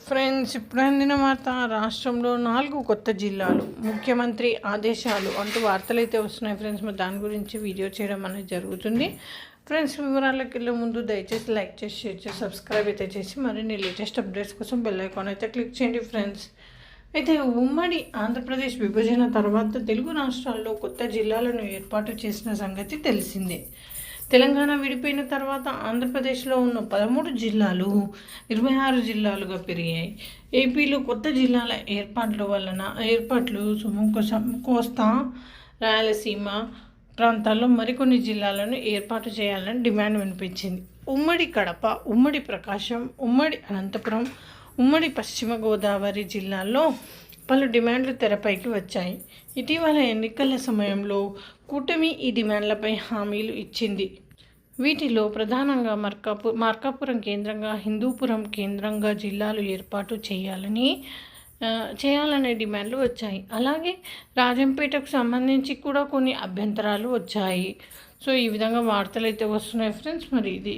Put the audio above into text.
Friends, ఇప్పుడు అందిన వార్త. రాష్ట్రంలో 4 కొత్త జిల్లాలు, ముఖ్యమంత్రి ఆదేశాలు అంటూ వార్తలు అయితే వస్తున్నాయి ఫ్రెండ్స్. మరి దాని గురించి వీడియో చేయడం అనేది జరుగుతుంది ఫ్రెండ్స్. వివరాలకు వెళ్ళే ముందు దయచేసి లైక్ చేసి, షేర్ చేసి, సబ్స్క్రైబ్ అయితే చేసి మరిన్ని లేటెస్ట్ అప్డేట్స్ కోసం బెల్ ఐకాన్ అయితే క్లిక్ చేయండి ఫ్రెండ్స్. అయితే ఉమ్మడి ఆంధ్రప్రదేశ్ విభజన తర్వాత తెలుగు రాష్ట్రాల్లో కొత్త జిల్లాలను ఏర్పాటు చేసిన సంగతి తెలిసిందే. తెలంగాణ విడిపోయిన తర్వాత ఆంధ్రప్రదేశ్లో ఉన్న 13 జిల్లాలు 26 జిల్లాలుగా పెరిగాయి. ఏపీలో కొత్త జిల్లాల ఏర్పాట్లు కోస్తా, రాయలసీమ ప్రాంతాల్లో మరికొన్ని జిల్లాలను ఏర్పాటు చేయాలని డిమాండ్ వినిపించింది. ఉమ్మడి కడప, ఉమ్మడి ప్రకాశం, ఉమ్మడి అనంతపురం, ఉమ్మడి పశ్చిమ గోదావరి జిల్లాల్లో పలు డిమాండ్లు తెరపైకి వచ్చాయి. ఇటీవల ఎన్నికల సమయంలో కూటమి ఈ డిమాండ్లపై హామీలు ఇచ్చింది. వీటిలో ప్రధానంగా మార్కాపురం కేంద్రంగా, హిందూపురం కేంద్రంగా జిల్లాలు ఏర్పాటు చేయాలనే డిమాండ్లు వచ్చాయి. అలాగే రాజంపేటకు సంబంధించి కూడా కొన్ని అభ్యంతరాలు వచ్చాయి. సో ఈ విధంగా వార్తలు అయితే వస్తున్నాయి ఫ్రెండ్స్. మరి ఇది